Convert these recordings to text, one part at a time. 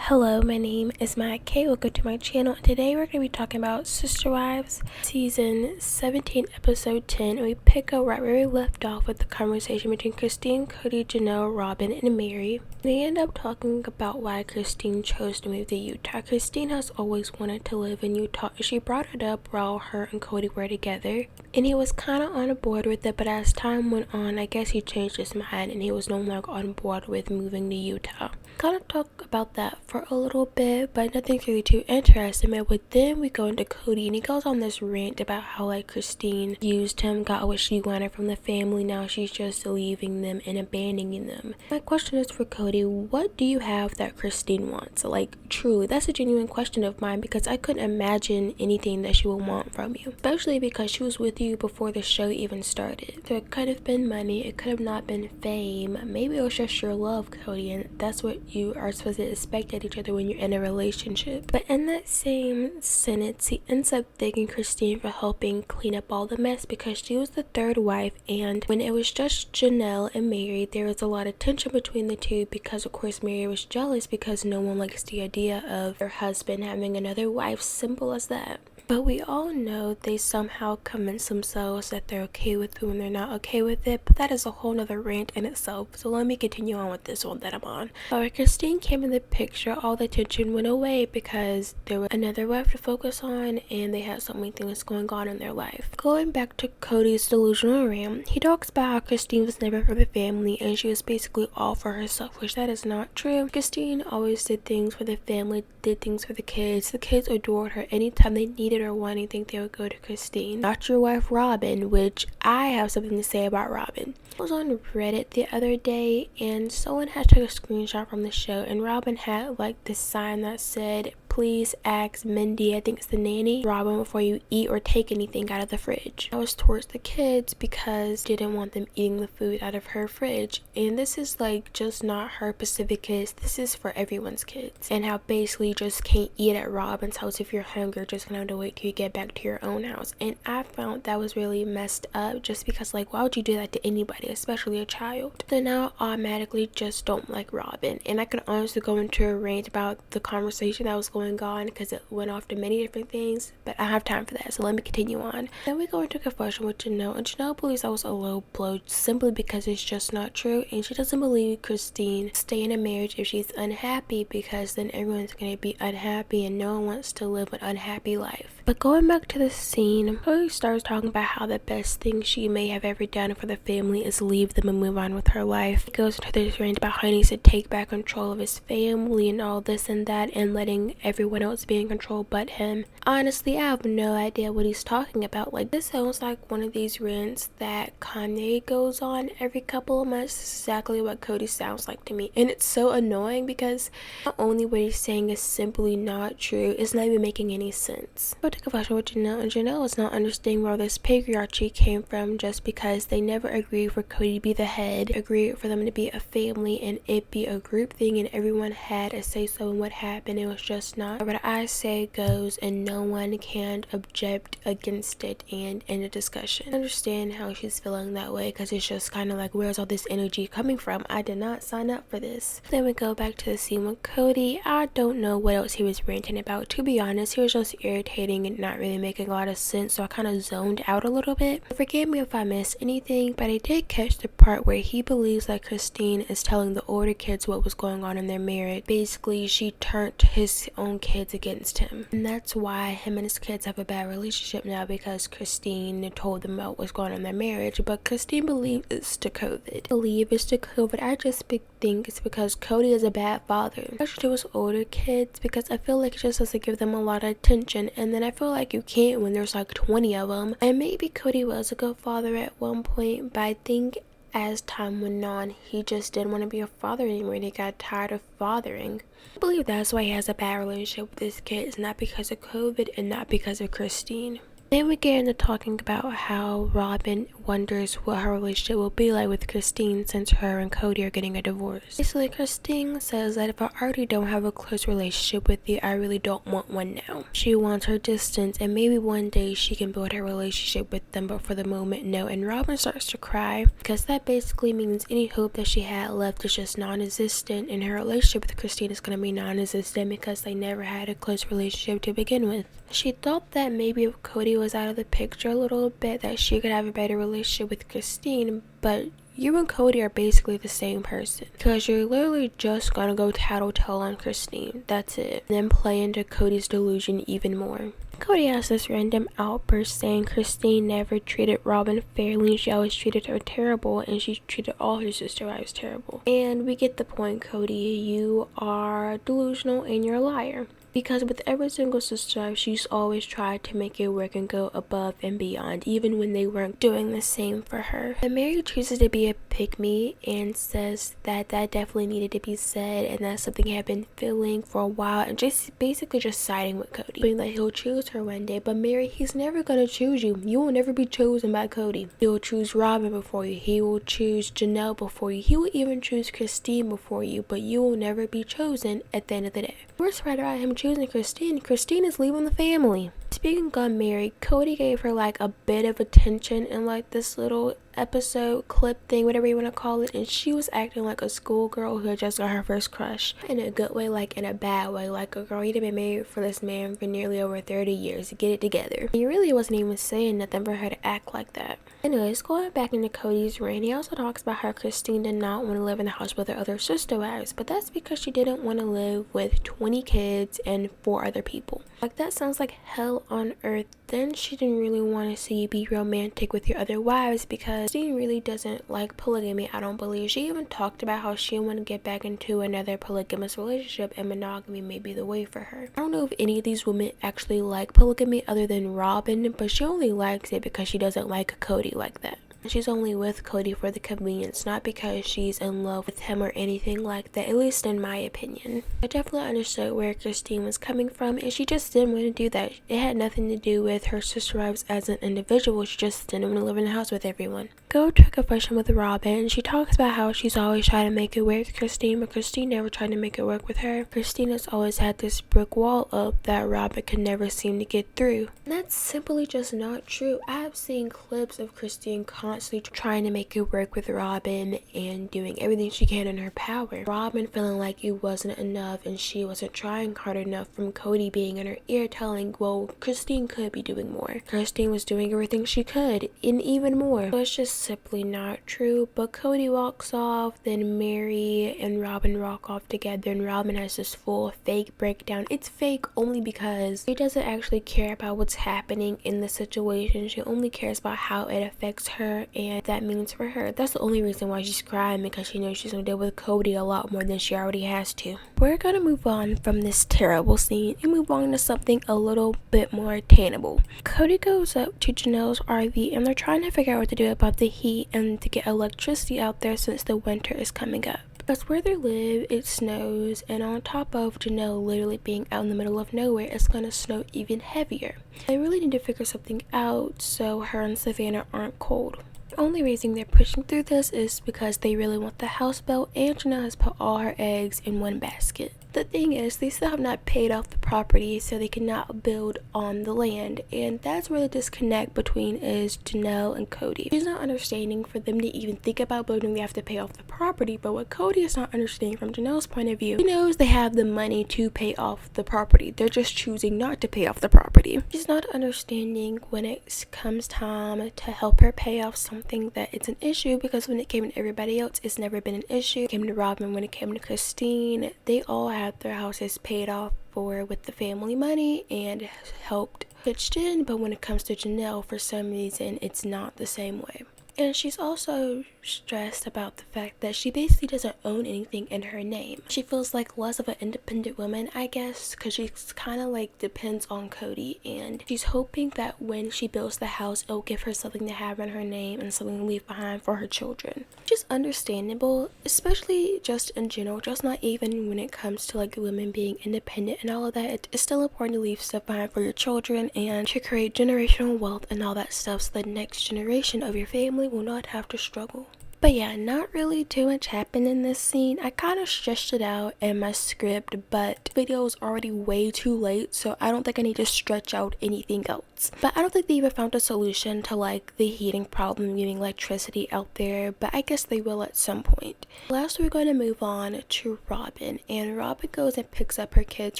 Hello, my name is Matt K. Welcome to my channel. Today we're going to be talking about Sister Wives, Season 17, Episode 10. And we pick up right where we left off with the conversation between Christine, Cody, Janelle, Robin, and Mary. They end up talking about why Christine chose to move to Utah. Christine has always wanted to live in Utah. She brought it up while her and Cody were together, and he was kind of on board with it, but as time went on, I guess he changed his mind and he was no longer on board with moving to Utah. Kind of talk about that for a little bit, but nothing really too interesting. But then we go into Cody, and he goes on this rant about how Christine used him, got what she wanted from the family, now she's just leaving them and abandoning them. My question is for Cody, what do you have that Christine wants? Truly, that's a genuine question of mine, because I couldn't imagine anything that she would want from you, especially because she was with you before the show even started. So it could have been money, it could have not been fame, maybe it was just your love, Cody, and that's what you are supposed to expect at each other when you're in a relationship. But in that same sentence, he ends up thanking Christine for helping clean up all the mess, because she was the third wife, and when it was just Janelle and Mary, there was a lot of tension between the two, because of course Mary was jealous because no one likes the idea of her husband having another wife. Simple as that. But we all know they somehow convince themselves that they're okay with it when they're not okay with it, but that is a whole nother rant in itself, so let me continue on with this one that I'm on. But when Christine came in the picture, all the tension went away because there was another wife to focus on, and they had so many things going on in their life. Going back to Cody's delusional rant, he talks about how Christine was never for the family and she was basically all for herself, which that is not true. Christine always did things for the family, did things for the kids. The kids adored her. Anytime they needed or wanted anything, they would go to Christine. Not your wife Robin, which I have something to say about Robin. I was on Reddit the other day and someone had took a screenshot from the show, and Robin had this sign that said, "Please ask Mindy," I think it's the nanny, "Robin, before you eat or take anything out of the fridge." I was towards the kids because didn't want them eating the food out of her fridge, and this is just not her specific kids, this is for everyone's kids, and how basically you just can't eat at Robin's house. If you're hungry, just gonna have to wait till you get back to your own house. And I found that was really messed up, just because why would you do that to anybody, especially a child? So now I automatically just don't like Robin, and I can honestly go into a rant about the conversation that was going on because it went off to many different things, but I don't have time for that, so let me continue on. Then we go into a confession with Janelle, and Janelle believes that was a low blow simply because it's just not true, and she doesn't believe Christine stay in a marriage if she's unhappy, because then everyone's going to be unhappy and no one wants to live an unhappy life. But going back to the scene, Chloe starts talking about how the best thing she may have ever done for the family is leave them and move on with her life. He goes into this rant about how he needs to take back control of his family and all this and that, and letting everyone else be in control but him. Honestly, I have no idea what he's talking about. This sounds like one of these rants that Kanye goes on every couple of months. Exactly what Cody sounds like to me, and it's so annoying because not only what he's saying is simply not true, it's not even making any sense. But to confession with Janelle, and Janelle is not understanding where this patriarchy came from, just because they never agreed for Cody to be the head, agreed for them to be a family and it be a group thing, and everyone had a say so in what happened. It was just not what I say goes, and no one can object against it and end a discussion. I understand how she's feeling that way, because it's just kind of where's all this energy coming from? I did not sign up for this. Then we go back to the scene with Cody. I don't know what else he was ranting about, to be honest. He was just irritating and not really making a lot of sense, so I kind of zoned out a little bit. Forgive me if I missed anything, but I did catch the part where he believes that Christine is telling the older kids what was going on in their marriage. Basically, she turned his own kids against him, and that's why him and his kids have a bad relationship now, because Christine told them about what's going on in their marriage. But Christine believes it's to COVID. I just think it's because Cody is a bad father, especially to his older kids, because I feel like he just has to give them a lot of attention, and then I feel like you can't when there's 20 of them. And maybe Cody was a good father at one point, but I think as time went on, he just didn't want to be a father anymore, and he got tired of fathering. I believe that's why he has a bad relationship with his kids, not because of COVID and not because of Christine. Then we get into talking about how Robin wonders what her relationship will be like with Christine since her and Cody are getting a divorce. Basically, Christine says that if I already don't have a close relationship with you, I really don't want one now. She wants her distance, and maybe one day she can build her relationship with them, but for the moment, no. And Robin starts to cry because that basically means any hope that she had left is just non-existent, and her relationship with Christine is going to be non-existent because they never had a close relationship to begin with. She thought that maybe if Cody was out of the picture a little bit, that she could have a better relationship with Christine, but you and Cody are basically the same person because you're literally just gonna go tattletale on Christine. That's it. And then play into Cody's delusion even more. Cody has this random outburst saying Christine never treated Robin fairly, she always treated her terrible, and she treated all her sister wives terrible. And we get the point, Cody. You are delusional and you're a liar. Because with every single sister wife, she's always tried to make it work and go above and beyond, even when they weren't doing the same for her. And Mary chooses to be a pick-me and says that definitely needed to be said, and that's something he had been feeling for a while, and just basically just siding with Cody, being that he'll choose her one day. But Mary, he's never gonna choose you. You will never be chosen by Cody. He will choose Robin before you. He will choose Janelle before you. He will even choose Christine before you, but you will never be chosen at the end of the day. Worst part about him choosing Christine is leaving the family. Speaking of Mary, Cody gave her like a bit of attention in like this little episode clip thing, whatever you want to call it, and she was acting like a schoolgirl who had just got her first crush. In a good way, like in a bad way, like a girl, you'd been married for this man for nearly over 30 years, get it together. He really wasn't even saying nothing for her to act like that. Anyways, going back into Cody's reign, he also talks about how Christine did not want to live in the house with her other sister wives, but that's because she didn't want to live with 20 kids and 4 other people. Like, that sounds like hell on earth. Then she didn't really want to see you be romantic with your other wives because Christine really doesn't like polygamy, I don't believe. She even talked about how she wanted to get back into another polygamous relationship and monogamy may be the way for her. I don't know if any of these women actually like polygamy other than Robin, but she only likes it because she doesn't like Cody like that. She's only with Cody for the convenience, not because she's in love with him or anything like that, at least in my opinion. I definitely understood where Christine was coming from, and she just didn't want to do that. It had nothing to do with her sister wives as an individual, she just didn't want to live in the house with everyone. Go to a confession with Robin, and she talks about how she's always trying to make it work with Christine, but Christine never tried to make it work with her. Christine has always had this brick wall up that Robin could never seem to get through. And that's simply just not true. I have seen clips of Christine constantly trying to make it work with Robin and doing everything she can in her power. Robin feeling like it wasn't enough and she wasn't trying hard enough, from Cody being in her ear telling, well, Christine could be doing more. Christine was doing everything she could and even more. So it's just simply not true. But Cody walks off, then Mary and Robin walk off together, and Robin has this full fake breakdown. It's fake only because she doesn't actually care about what's happening in the situation. She only cares about how it affects her and that means for her. That's the only reason why she's crying, because she knows she's gonna deal with Cody a lot more than she already has to. We're gonna move on from this terrible scene and move on to something a little bit more attainable. Cody goes up to Janelle's RV and they're trying to figure out what to do about the heat and to get electricity out there since the winter is coming up. Because where they live, it snows, and on top of Janelle literally being out in the middle of nowhere, it's gonna snow even heavier. They really need to figure something out so her and Savannah aren't cold. The only reason they're pushing through this is because they really want the house built, and Janelle has put all her eggs in one basket. The thing is, they still have not paid off the property, so they cannot build on the land, and that's where the disconnect between is Janelle and Cody. She's not understanding for them to even think about building, they have to pay off the property, but what Cody is not understanding from Janelle's point of view, she knows they have the money to pay off the property, they're just choosing not to pay off the property. She's not understanding when it comes time to help her pay off something that it's an issue, because when it came to everybody else, it's never been an issue. It came to Robin, when it came to Christine, they all had their houses paid off for with the family money and helped pitched in, but when it comes to Janelle, for some reason it's not the same way. And she's also stressed about the fact that she basically doesn't own anything in her name. She feels like less of an independent woman, I guess, because she's kind of like depends on Cody, and she's hoping that when she builds the house, it'll give her something to have in her name and something to leave behind for her children. Which is understandable, especially just in general, just not even when it comes to like women being independent and all of that. It's still important to leave stuff behind for your children and to create generational wealth and all that stuff, so the next generation of your family will not have to struggle. But yeah, not really too much happened in this scene. I kind of stretched it out in my script, but the video is already way too late, so I don't think I need to stretch out anything else. But I don't think they even found a solution to like the heating problem, getting electricity out there, but I guess they will at some point. Last, we're going to move on to Robin, and Robin goes and picks up her kids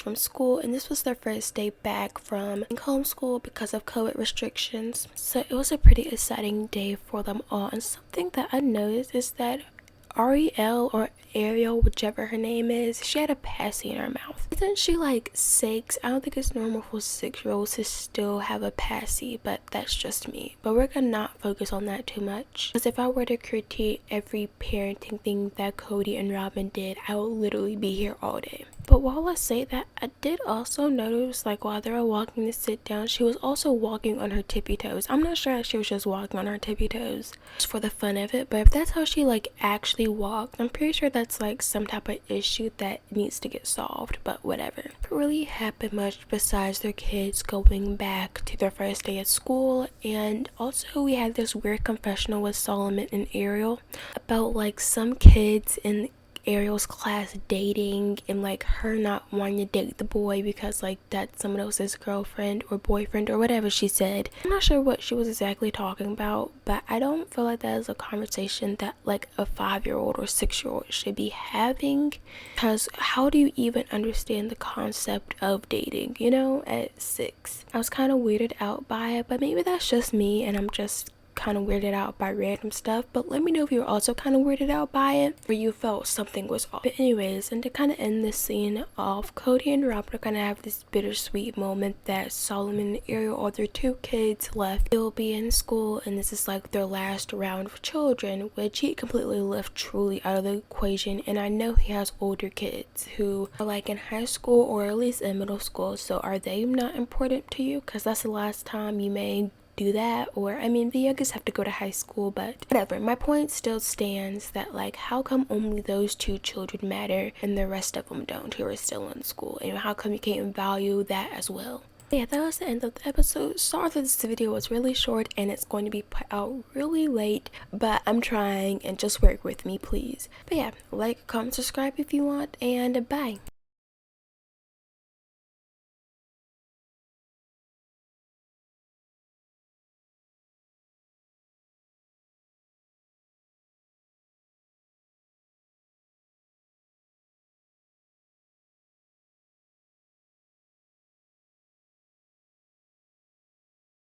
from school, and this was their first day back from homeschool because of COVID restrictions. So it was a pretty exciting day for them all, and something that I noticed is that Ariel or Ariel, whichever her name is, she had a passy in her mouth. Isn't she like 6? I don't think it's normal for 6-year-olds to still have a passy, but that's just me. But we're gonna not focus on that too much, because if I were to critique every parenting thing that Cody and Robin did, I would literally be here all day. But while I say that, I did also notice, like, while they were walking to sit down, she was also walking on her tippy toes. I'm not sure if she was just walking on her tippy toes just for the fun of it, but if that's how she like actually walked, I'm pretty sure that's like some type of issue that needs to get solved. But whatever. It really happened much besides their kids going back to their first day at school. And also we had this weird confessional with Solomon and Ariel about like some kids in Ariel's class dating, and like her not wanting to date the boy because like that's someone else's girlfriend or boyfriend or whatever she said. I'm not sure what she was exactly talking about, but I don't feel like that is a conversation that like a 5-year-old or 6-year-old should be having, because how do you even understand the concept of dating, you know, at 6? I was kind of weirded out by it, but maybe that's just me and I'm just kind of weirded out by random stuff. But let me know if you're also kind of weirded out by it or you felt something was off. But anyways, and to kind of end this scene off, Cody and Robin are gonna have this bittersweet moment that Solomon and Ariel are their 2 kids left. They'll be in school and this is like their last round of children, which he completely left Truly out of the equation. And I know he has older kids who are like in high school or at least in middle school, so are they not important to you? Because that's the last time you may do that. Or I mean, the youngest have to go to high school, but whatever. My point still stands that like, how come only those 2 children matter and the rest of them don't, who are still in school? And how come you can't value that as well? Yeah, that was the end of the episode. Sorry that this video was really short and it's going to be put out really late, but I'm trying, and just work with me, please. But yeah, like, comment, subscribe if you want, and bye.